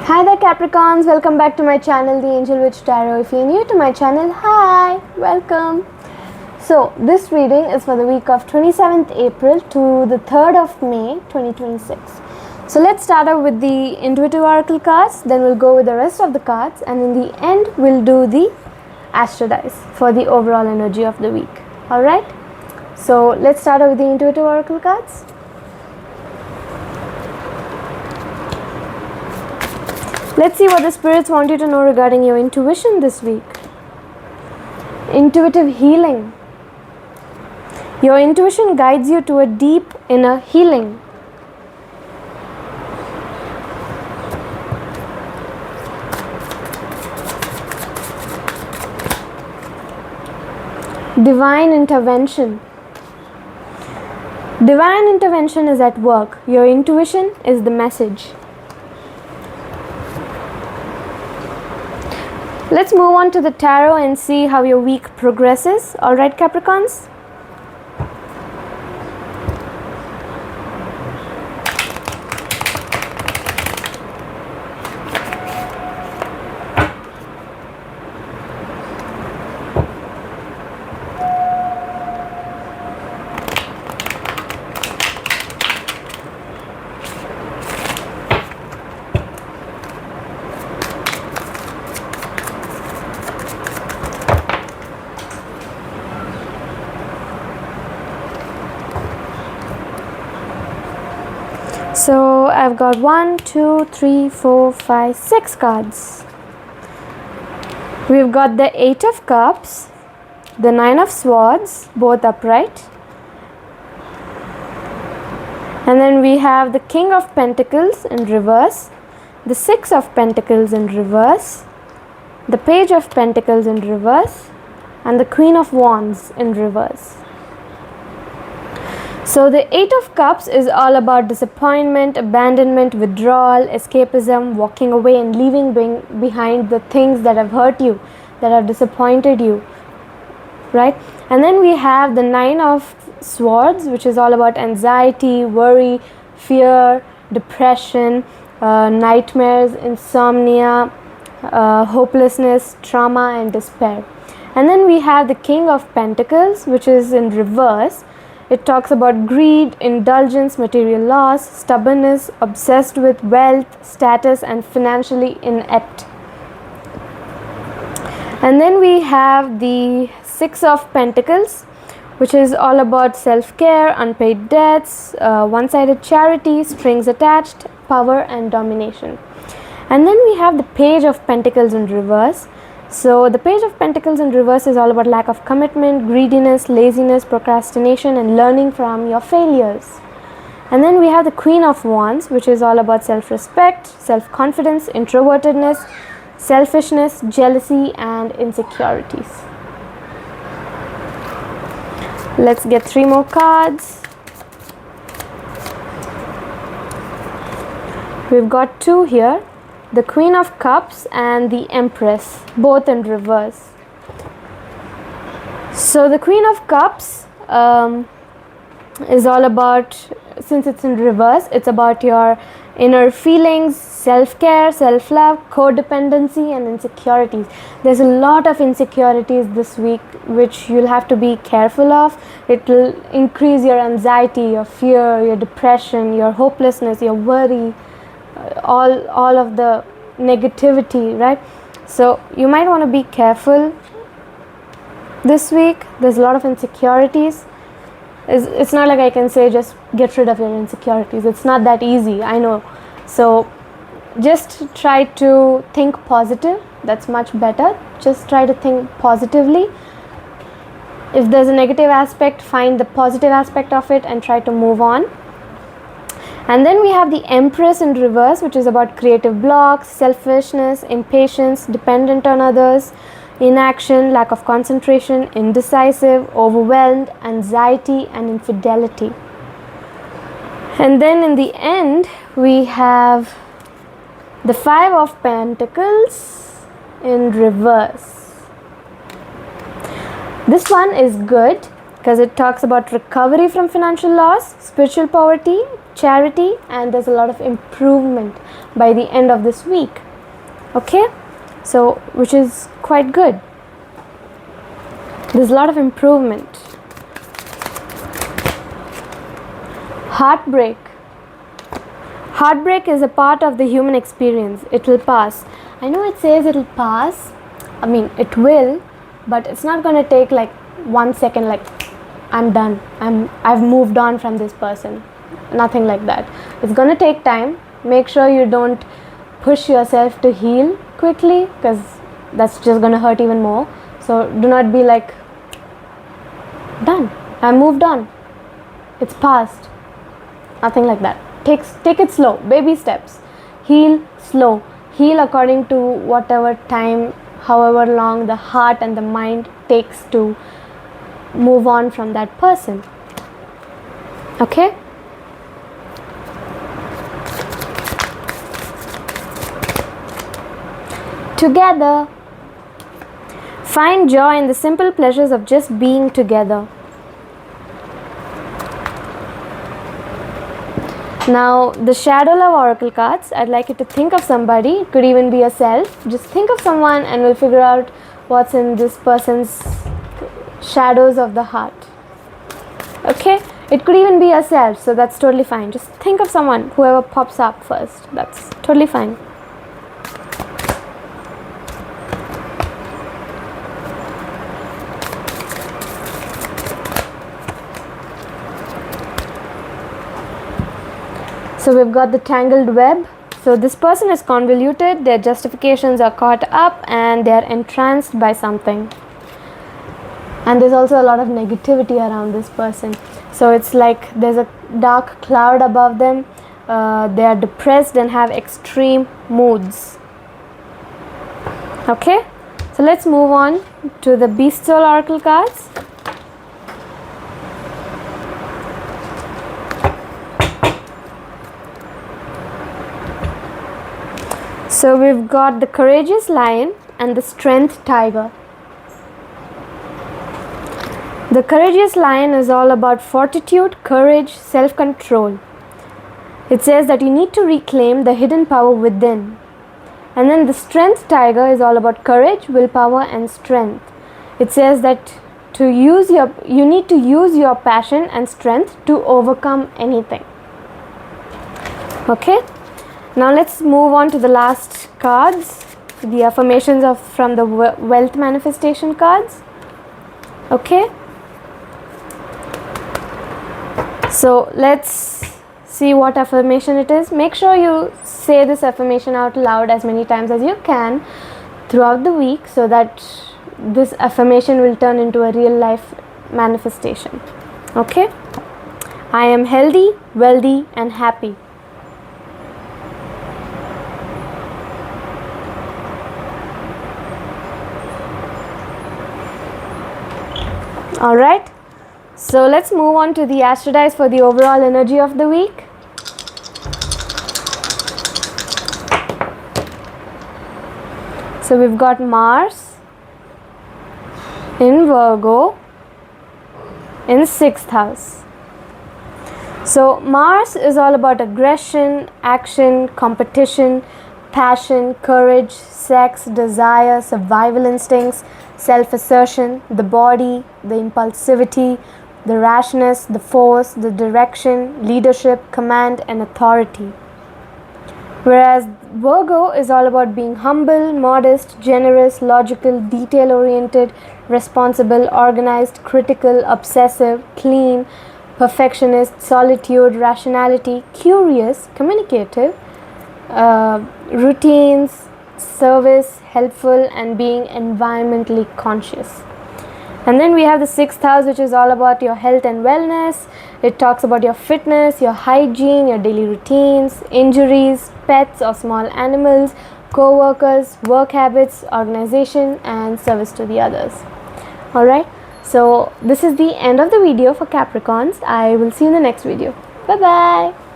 Hi there Capricorns, welcome back to my channel The Angel Witch Tarot. If you're new to my channel, hi, welcome. So this reading is for the week of 27th April to the 3rd of May 2026. So let's start out with the intuitive oracle cards, then we'll go with the rest of the cards, and in the end we'll do the astro dice for the overall energy of the week. Alright, so let's start out with the intuitive oracle cards. Let's see what the spirits want you to know regarding your intuition this week. Intuitive healing. Your intuition guides you to a deep inner healing. Divine intervention. Divine intervention is at work. Your intuition is the message. Let's move on to the tarot and see how your week progresses. Alright, Capricorns? So I've got 1, 2, 3, 4, 5, 6 cards. We've got the 8 of Cups, the 9 of Swords, both upright. And then we have the King of Pentacles in reverse, the 6 of Pentacles in reverse, the Page of Pentacles in reverse, and the Queen of Wands in reverse. So the 8 of Cups is all about disappointment, abandonment, withdrawal, escapism, walking away and leaving behind the things that have hurt you, that have disappointed you, right? And then we have the 9 of Swords, which is all about anxiety, worry, fear, depression, nightmares, insomnia, hopelessness, trauma and despair. And then we have the King of Pentacles, which is in reverse. It talks about greed, indulgence, material loss, stubbornness, obsessed with wealth, status, and financially inept. And then we have the 6 of Pentacles, which is all about self-care, unpaid debts, one-sided charity, strings attached, power, and domination. And then we have the Page of Pentacles in reverse. So the Page of Pentacles in reverse is all about lack of commitment, greediness, laziness, procrastination, and learning from your failures. And then we have the Queen of Wands, which is all about self-respect, self-confidence, introvertedness, selfishness, jealousy, and insecurities. Let's get 3 more cards. We've got 2 here. The Queen of Cups and the Empress, both in reverse. So the Queen of Cups is all about, since it's in reverse, it's about your inner feelings, self-care, self-love, codependency and insecurities. There's a lot of insecurities this week which you'll have to be careful of. It will increase your anxiety, your fear, your depression, your hopelessness, your worry, all of the negativity, right? So you might want to be careful this week. There's a lot of insecurities. It's not like I can say just get rid of your insecurities. It's not that easy, I know. So just try to think positive. That's much better. Just try to think positively. If there's a negative aspect, find the positive aspect of it and try to move on. And then we have the Empress in reverse, which is about creative blocks, selfishness, impatience, dependent on others, inaction, lack of concentration, indecisive, overwhelmed, anxiety, and infidelity. And then in the end, we have the 5 of Pentacles in reverse. This one is good because it talks about recovery from financial loss, spiritual poverty, charity, and there's a lot of improvement. by the end of this week. Okay, so which is quite good. There's a lot of improvement. Heartbreak. Heartbreak is a part of the human experience. It will pass. I know it says it will pass. I mean, it will, but it's not going to take like 1 second, like I'm done. I've moved on from this person. Nothing like that. It's going to take time. Make sure you don't push yourself to heal quickly, because that's just going to hurt even more. So do not be like, done. I moved on. It's past. Nothing like that. Take it slow. Baby steps. Heal slow. Heal according to whatever time, however long the heart and the mind takes to move on from that person. Okay? Together. Find joy in the simple pleasures of just being together. Now, the Shadow Love Oracle cards, I'd like you to think of somebody. It could even be yourself. Just think of someone and we'll figure out what's in this person's shadows of the heart. Okay? It could even be yourself, so that's totally fine. Just think of someone, whoever pops up first. That's totally fine. So we've got the tangled web. So this person is convoluted, their justifications are caught up, and they are entranced by something. And there's also a lot of negativity around this person. So it's like there's a dark cloud above them. They are depressed and have extreme moods. Okay, so let's move on to the Beast Soul Oracle cards. So we've got the Courageous Lion and the Strength Tiger. The Courageous Lion is all about fortitude, courage, self-control. It says that you need to reclaim the hidden power within. And then the Strength Tiger is all about courage, willpower, and strength. It says that you need to use your passion and strength to overcome anything. Okay? Now let's move on to the last cards, the affirmations from the wealth manifestation cards. Okay. So let's see what affirmation it is. Make sure you say this affirmation out loud as many times as you can throughout the week, so that this affirmation will turn into a real life manifestation. Okay. I am healthy, wealthy, and happy. Alright, so let's move on to the astro dice for the overall energy of the week. So we've got Mars in Virgo in 6th house. So Mars is all about aggression, action, competition, passion, courage, sex, desire, survival instincts, self-assertion, the body, the impulsivity, the rashness, the force, the direction, leadership, command, and authority. Whereas Virgo is all about being humble, modest, generous, logical, detail-oriented, responsible, organized, critical, obsessive, clean, perfectionist, solitude, rationality, curious, communicative, routines, service, helpful, and being environmentally conscious. And then we have the 6th house, which is all about your health and wellness. It talks about your fitness, your hygiene, your daily routines, injuries, pets or small animals, co-workers, work habits, organization, and service to the others. Alright, so this is the end of the video for Capricorns. I will see you in the next video. Bye bye.